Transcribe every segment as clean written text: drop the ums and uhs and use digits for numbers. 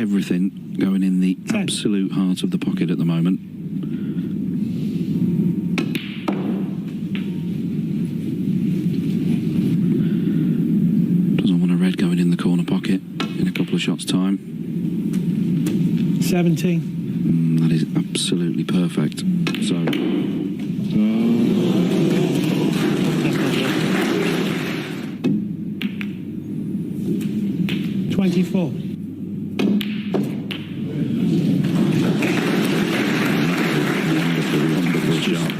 everything going in the absolute heart of the pocket at the moment. Doesn't want a red going in the corner pocket in a couple of shots' time. 17. That is absolutely perfect. So... 24. Wonderful shot.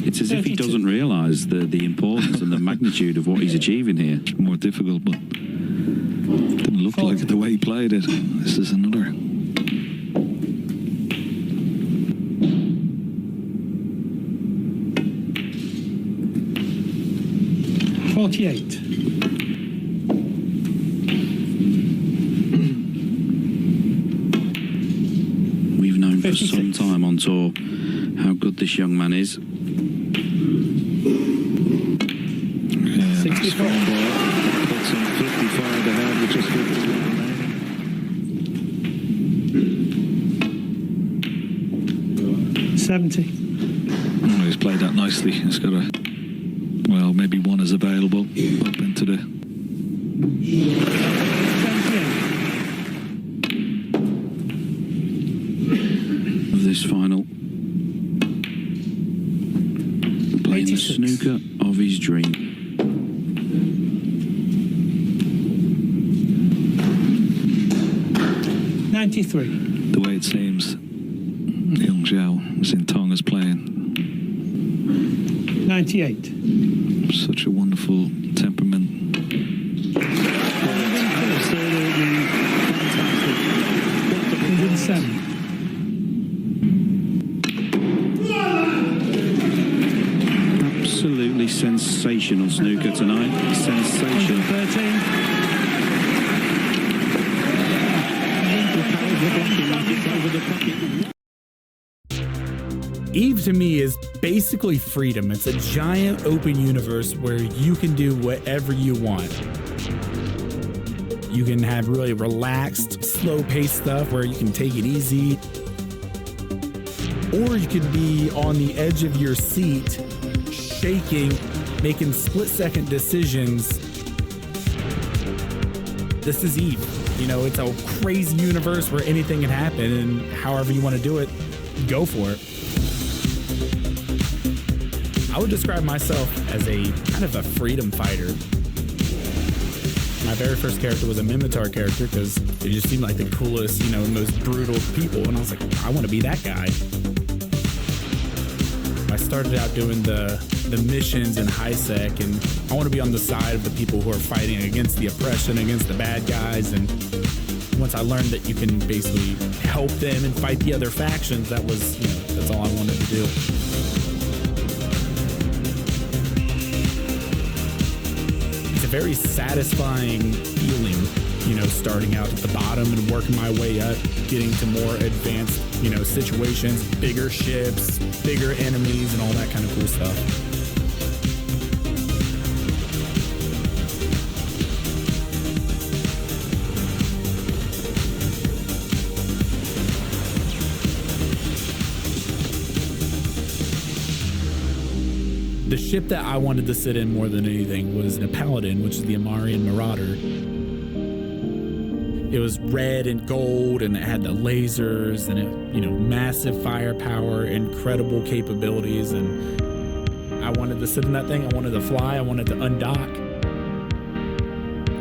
It's as if he doesn't realise the importance and the magnitude of what he's achieving here. It's more difficult, but didn't look like it the way he played it. This is another. .48. We've known for some time on tour how good this young man is. Yeah, 64. Puts him 55 ahead with just 51 remaining. 70. Oh, he's played that nicely. He's got a... Well, maybe one is available up into the... Of this final. Playing the snooker of his dream. .93. The way it seems, young Zhao was in Tonga's playing. .98. Such a wonderful temperament. 107. Absolutely sensational snooker tonight. Sensational. 13. Eve to me is basically freedom. It's a giant open universe where you can do whatever you want. You can have really relaxed, slow-paced stuff where you can take it easy. Or you can be on the edge of your seat, shaking, making split-second decisions. This is Eve. You know, it's a crazy universe where anything can happen, and however you want to do it, go for it. I would describe myself as a kind of a freedom fighter. My very first character was a Minotaur character because it just seemed like the coolest, you know, most brutal people. And I was like, I want to be that guy. I started out doing the missions in high sec, and I want to be on the side of the people who are fighting against the oppression, against the bad guys. And once I learned that you can basically help them and fight the other factions, that was, you know, that's all I wanted to do. Very satisfying feeling, you know, starting out at the bottom and working my way up, getting to more advanced, you know, situations, bigger ships, bigger enemies, and all that kind of cool stuff. The ship that I wanted to sit in more than anything was the Paladin, which is the Amarian Marauder. It was red and gold, and it had the lasers, and it, you know, massive firepower, incredible capabilities, and I wanted to sit in that thing. I wanted to fly. I wanted to undock.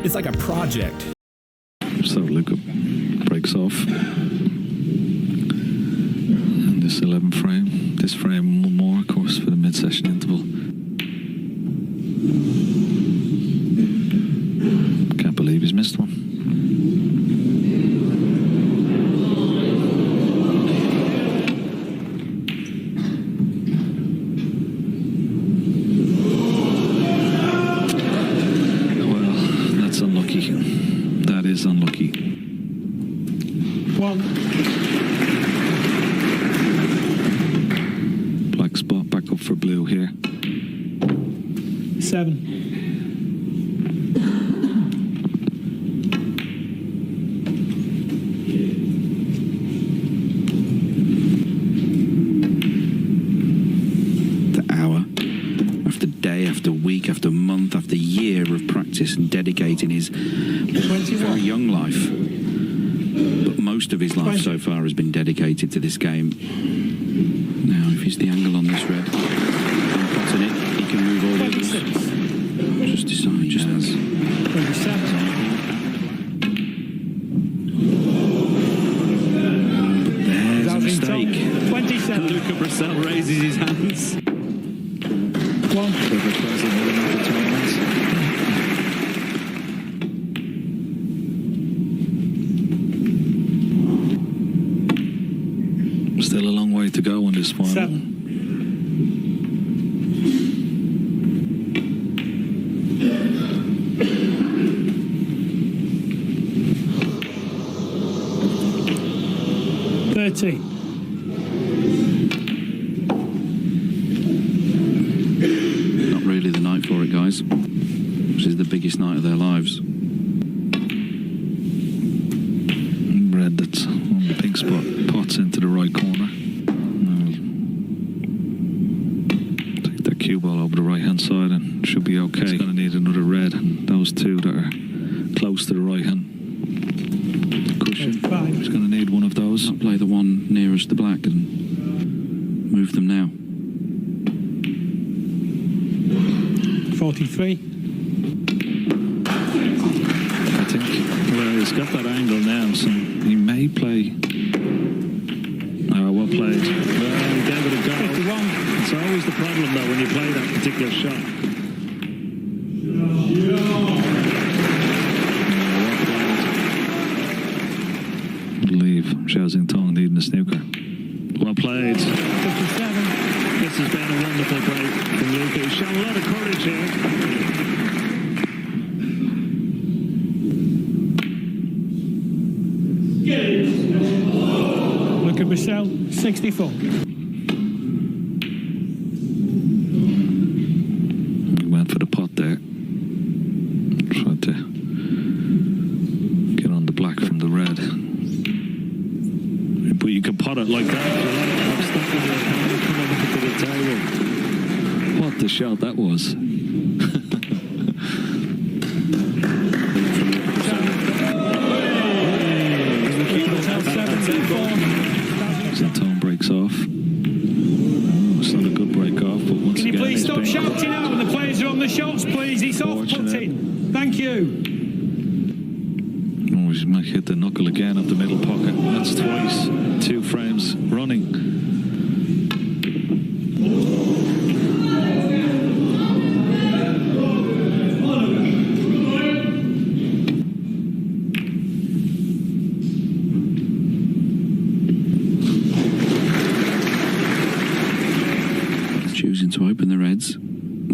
It's like a project. So Luca breaks off. And this 11th frame. This frame one more, of course, for the mid-session interval. Can't believe he's missed one. Well, that's unlucky. That is unlucky. One. Black spot back up for blue here. 7. after year of practice and dedicating his very young life, but most of his life so far has been dedicated to this game. Now, if he's the angle on this red, and potting it, he can move all the others. Just decide, just as. 27. There's a mistake. 27. Luca Brissell raises his hands. 1. Still a long way to go on this final. 7. Not really the night for it, guys. This is the biggest night of their lives. Red that's on the pink spot pots into the right corner. Take that cue ball over the right hand side and should be okay. It's going to need another red. And those two that are close to the right hand cushion. It's going to need one of those. I'll play the one nearest the black and move them now. 43. I think, well, he's got that angle now, so he may play. Well played. Well, he gave it a go. 51. It's always the problem, though, when you play that particular shot. I believe Zhao Xintong needing a snooker. Well played. 57. This has been a wonderful break from Luca. He's shown a lot of courage here. Look at Brissell, 64. He went for the pot there. Tried to get on the black from the red. But you can pot it like that. Come over to the table. What the shot that was. Zintong breaks off. It's not a good break off, but once Can you again, please it's stop been shouting out when the players are on the shots, please? It's off putting. Thank you. Oh, he might hit the knuckle again up the middle pocket. That's twice. 2 frames running. Choosing to open the reds,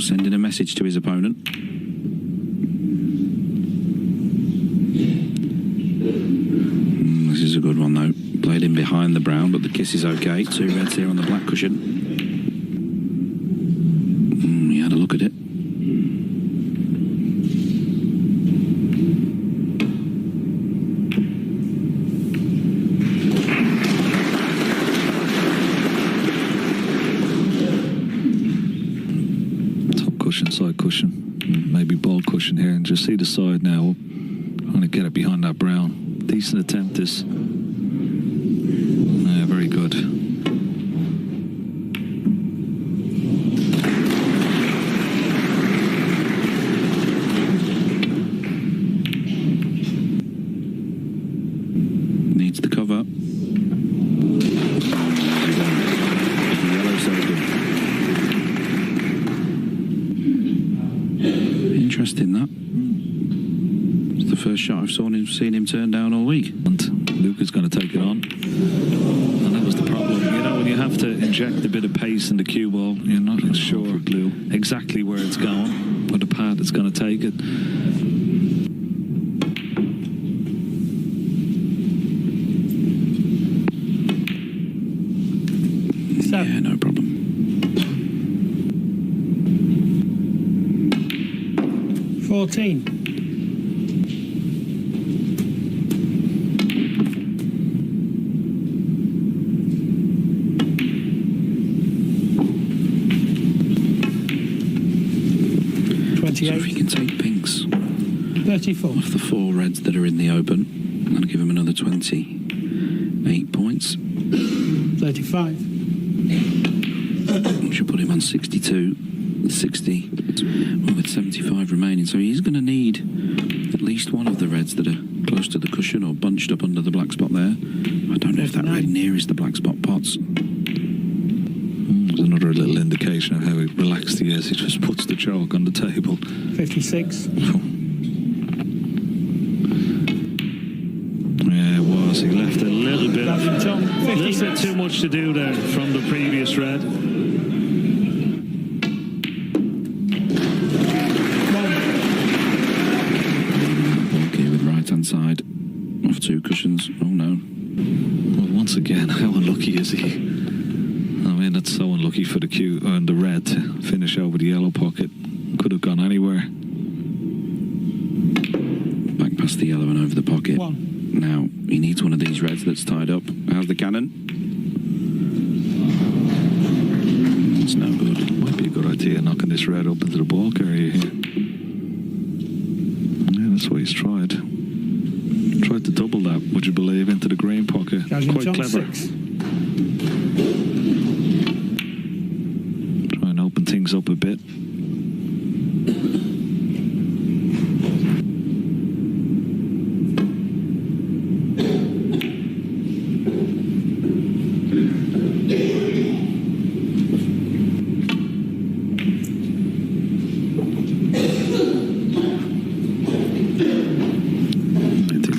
sending a message to his opponent. This is a good one though. Played in behind the brown, but the kiss is okay. 2 reds here on the black cushion. He had a look at it. Side cushion, maybe ball cushion here, and just see the side now. I'm going to get it behind that brown. Decent attempt this. Yeah, very good. Needs the cover. Yellow Selby. Interesting that. It's the first shot I've seen him turn down all week. And Luca's going to take it on. And that was the problem. You know, when you have to inject a bit of pace in the cue ball, you're not sure exactly where it's going, what the path it's going to take it. Yeah, no problem. 14. if he can take pinks 34. off the 4 reds that are in the open, that'll give him another 28 points. 35. Which should put him on 62, 60, well, with 75 remaining. So he's going to need at least one of the reds that are close to the cushion or bunched up under the black spot there. I don't know if that red near is the black spot pots. There's another little indication of how relaxed he is. He just puts the chalk on the table. 56. Yeah, it was. He left a little bit John, too much to do there from the previous red. Okay, with right hand side off 2 cushions. Oh no. Well, once again, how unlucky is he? I mean, that's so unlucky for the cue and the red to finish over the yellow pocket. Could have gone anywhere. Back past the yellow and over the pocket. 1. Now, he needs one of these reds that's tied up. How's the cannon? It's no good. Might be a good idea knocking this red up into the bulk area here. Yeah, that's what he's tried. Tried to double that, would you believe, into the green pocket. Quite John, clever. 6. Try and open things up a bit.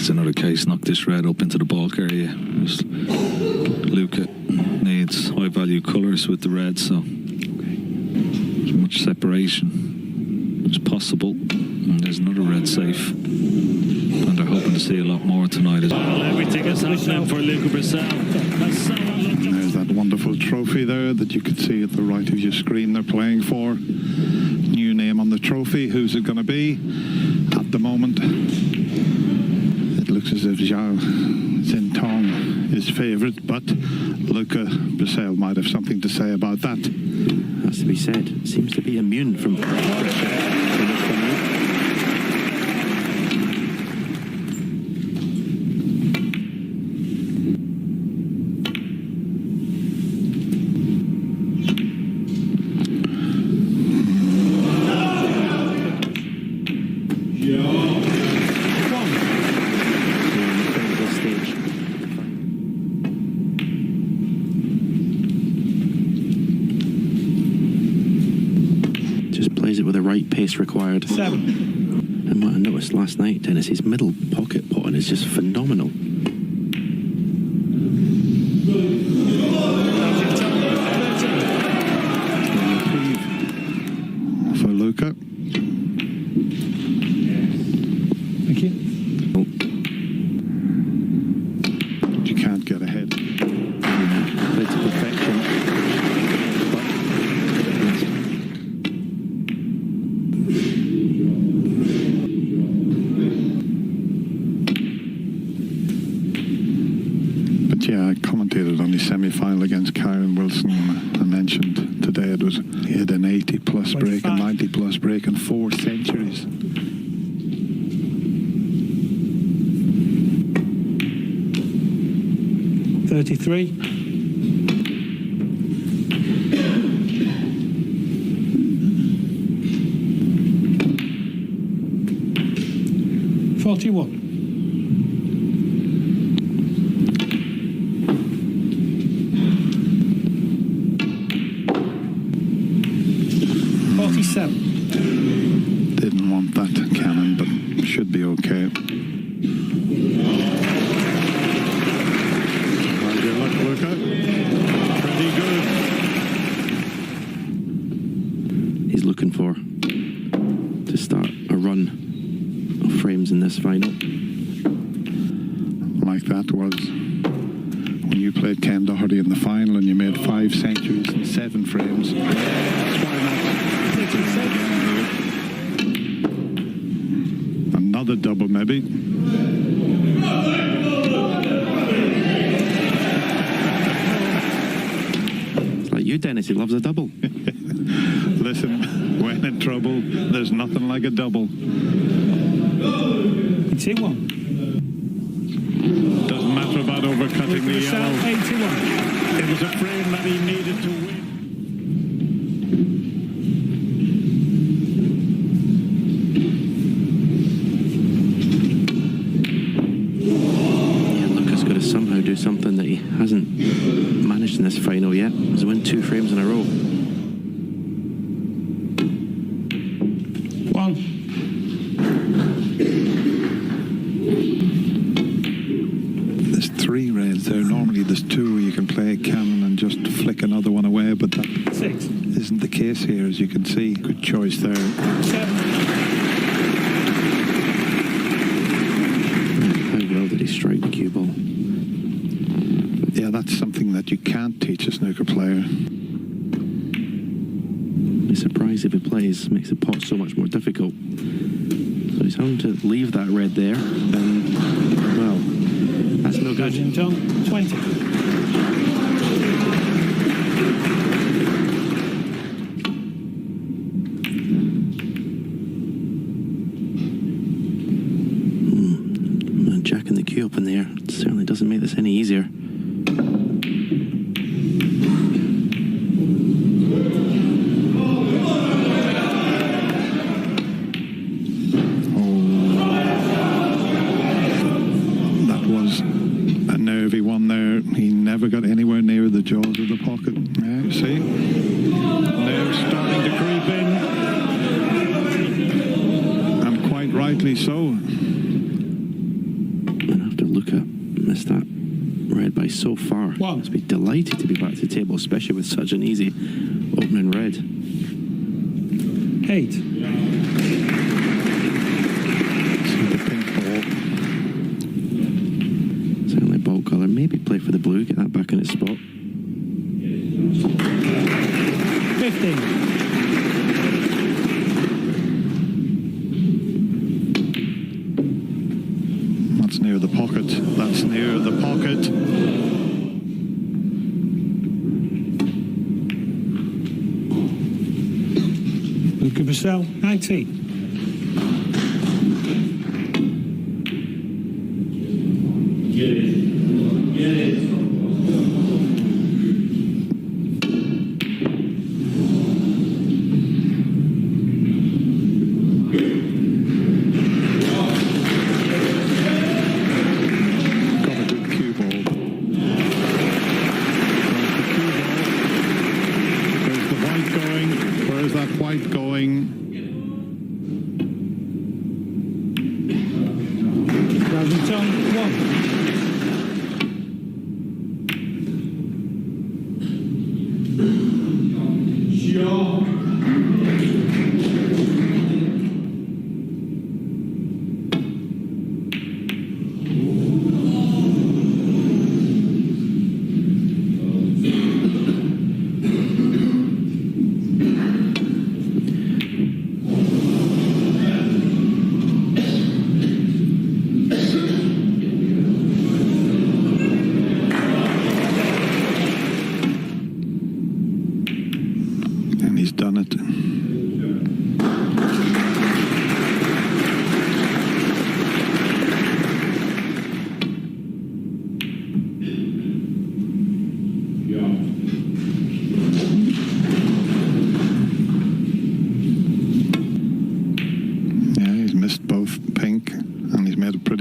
Another case, knock this red up into the bulk area. Luca needs high value colours with the red, so as much separation as possible. And there's another red safe, and they're hoping to see a lot more tonight as well. Everything is happening for Luca Brissell. There's that wonderful trophy there that you can see at the right of your screen they're playing for. New name on the trophy. Who's it going to be? At the moment, looks as if Zhao Zintong is favourite, but Luca Brissell might have something to say about that. Has to be said. Seems to be immune from pressure. 7. With the right pace required. 7. And what I noticed last night, Dennis, his middle pocket potting is just phenomenal. For Luca. Thank you. But you can't get ahead. Played to perfection. Yeah, I commentated on the semi-final against Karen Wilson. I mentioned today he had an 80-plus break, a 90-plus break, and 4 centuries. $33. $41. 47. Didn't want that cannon, but should be okay. Good luck, Luca. Pretty good. He's looking for to start a run of frames in this final. Like that was when you played Ken Doherty in the final and you made 5 centuries and 7 frames. Another double, maybe. It's like you, Dennis. He loves a double. Listen. When in trouble, there's nothing like a double. 81. Doesn't matter about overcutting the yellow. 81. It was a frame that he needed to win. Somehow do something that he hasn't managed in this final yet. He's won 2 frames in a row. 1. There's 3 reds there. Normally there's 2 where you can play a cannon and just flick another one away, but that 6. isn't the case here, as you can see. Good choice there. 7. How well did he strike the cue ball? Yeah, that's something that you can't teach a snooker player. Be surprised if he plays. Makes the pot so much more difficult. So he's having to leave that red there, and well, that's no good. John, 20. Jacking the cue up in there certainly doesn't make this any easier. Got anywhere near the jaws of the pocket. Yeah, see? They're starting to creep in. And quite rightly so. And after Luca missed that red by so far, must be delighted to be back to the table, especially with such an easy opening red. 8. See the pink ball. Certainly ball colour. Maybe play for the blue, get that back in its spot. 15. That's near the pocket. That's near the pocket. Luca Brazil, 19.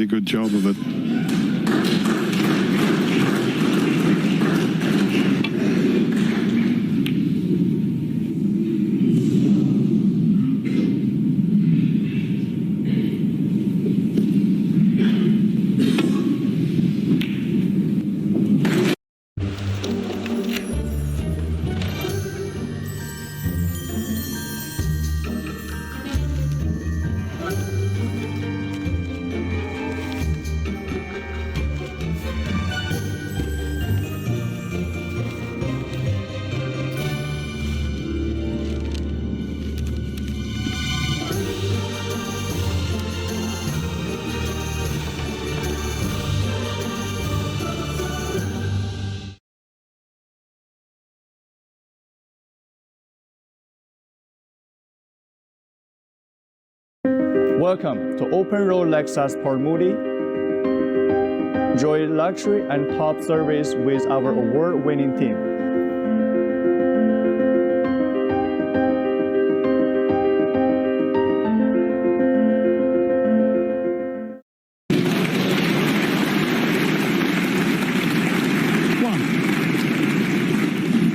Good job of it. Welcome to Open Road Lexus Port Moody. Enjoy luxury and top service with our award-winning team.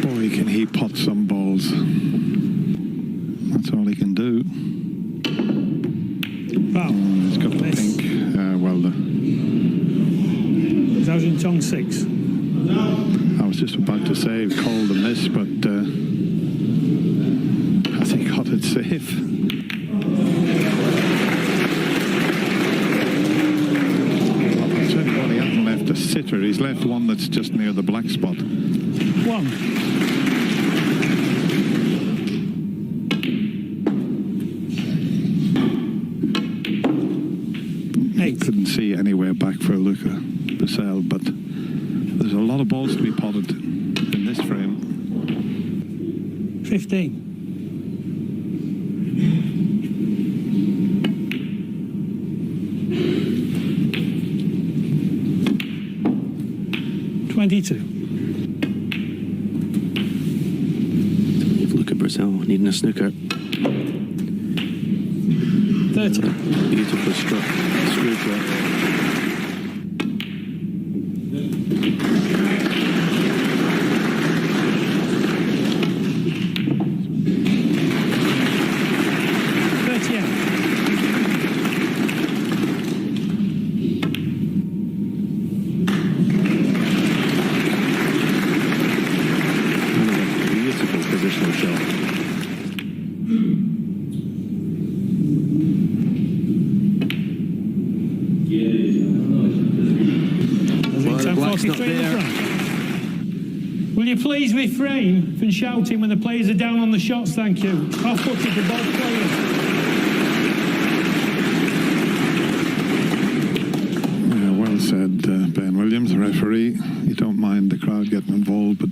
Boy, can he pot some balls. That's all he can do. Wow. He's got the pink. Well, That was in tongue 6. I was just about to say call the miss, but has he got it safe? I'll tell you what, he hasn't left a sitter. He's left one that's just near the black spot. 1. Couldn't see anywhere back for Luca Brissell, but there's a lot of balls to be potted in this frame. 15. Luca Brissell needing a snooker. 30. Beautiful stroke. Screw play. Beautiful positional shot. Will you please refrain from shouting when the players are down on the shots? Thank you. Off-footed for both players. Yeah, well said, Ben Williams, the referee. You don't mind the crowd getting involved, but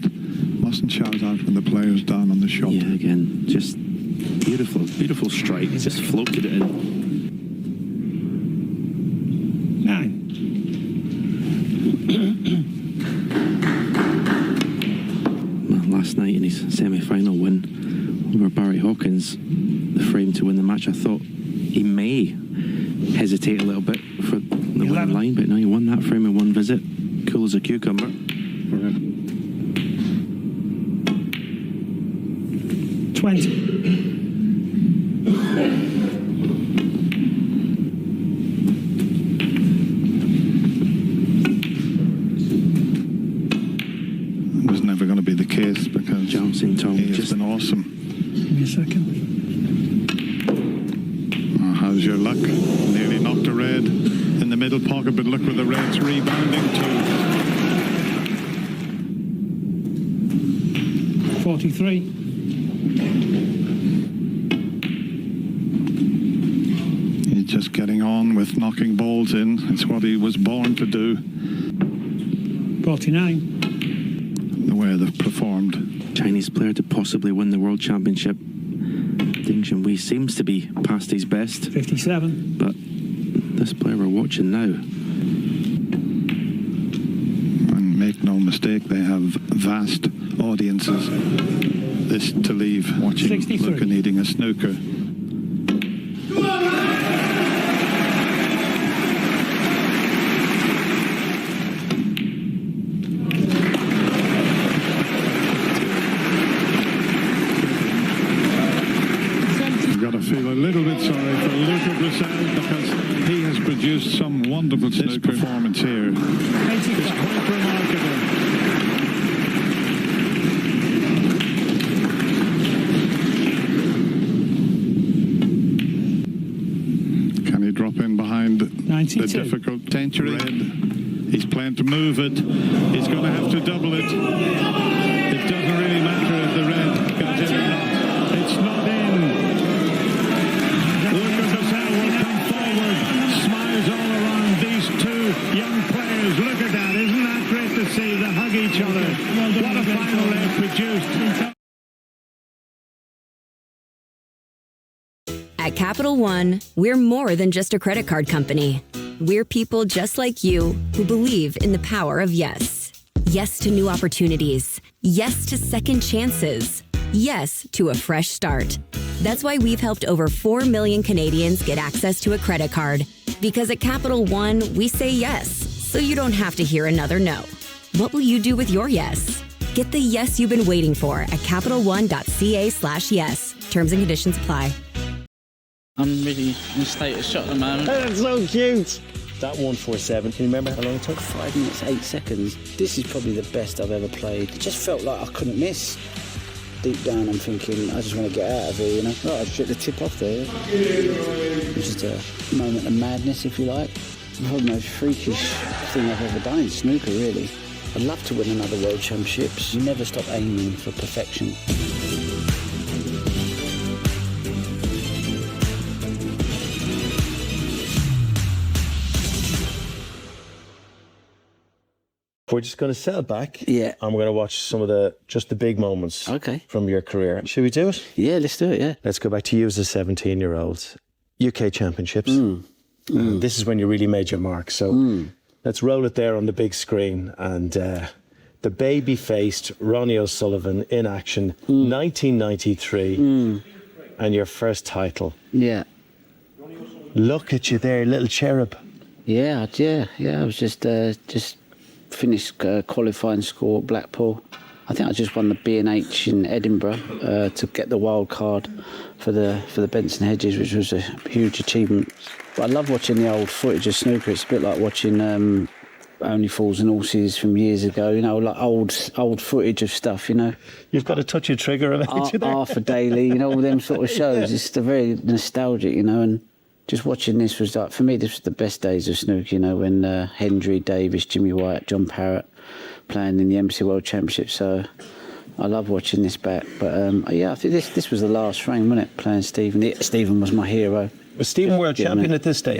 mustn't shout out when the player's down on the shot. Yeah, again, just beautiful, beautiful strike. He just floated it in. 9. Last night in his semi-final win over Barry Hawkins, the frame to win the match, I thought he may hesitate a little bit for the winning line, but now he won that frame in one visit. Cool as a cucumber. 20. Case because Johnson Tom he has been awesome. Give me a second. Oh, how's your luck? Nearly knocked a red in the middle pocket, but look where the red's rebounding to. 43. He's just getting on with knocking balls in. It's what he was born to do. 49. The way they've performed. Chinese player to possibly win the World Championship. Ding Junhui seems to be past his best. 57. But this player we're watching now. And make no mistake, they have vast audiences. This to leave watching 63. Luca needing a snooker. Feel a little bit sorry for Luca Brissell because he has produced some wonderful performance here. It's quite remarkable. Can he drop in behind 92. the difficult century? He's playing to move it. He's going to have to double it. It doesn't really matter if the red goes in or not. It's not in. Smiles all around these two young players. Look at that. Isn't that great to see? They hug each other. What a final they've produced. At Capital One, we're more than just a credit card company. We're people just like you who believe in the power of yes. Yes to new opportunities. Yes to second chances. Yes to a fresh start. That's why we've helped over 4 million Canadians get access to a credit card. Because at Capital One, we say yes, so you don't have to hear another no. What will you do with your yes? Get the yes you've been waiting for at CapitalOne.ca/yes. Terms and conditions apply. I'm really in a state of shock at the moment. That's so cute. That 147, can you remember how long it took? 5 minutes, 8 seconds. This is probably the best I've ever played. It just felt like I couldn't miss. Deep down, I'm thinking, I just want to get out of here, you know? Right, I should the tip off there. It was just a moment of madness, if you like. Probably the most freakish thing I've ever done in snooker, really. I'd love to win another World Championships. You never stop aiming for perfection. We're just going to settle back. Yeah. And we're going to watch some of the big moments from your career. Should we do it? Yeah, let's do it, yeah. Let's go back to you as a 17-year-old. UK Championships. This is when you really made your mark. So let's roll it there on the big screen. And the baby-faced Ronnie O'Sullivan in action, 1993. And your first title. Yeah. Look at you there, little cherub. Yeah. I was just finished qualifying score at Blackpool. I think I just won the B&H in Edinburgh to get the wild card for the Benson Hedges, which was a huge achievement. But I love watching the old footage of snooker. It's a bit like watching Only Fools and Horses from years ago, you know, like old footage of stuff, you know. You've got to touch your trigger about you there. Arthur Daly, you know, all them sort of shows. It's very nostalgic, you know, and just watching this was like, for me, this was the best days of snooker, you know, when Hendry, Davis, Jimmy White, John Parrot playing in the Embassy World Championship. So I love watching this back. But yeah, I think this was the last frame, wasn't it? Playing Stephen. Stephen was my hero. Was Stephen world champion at this stage?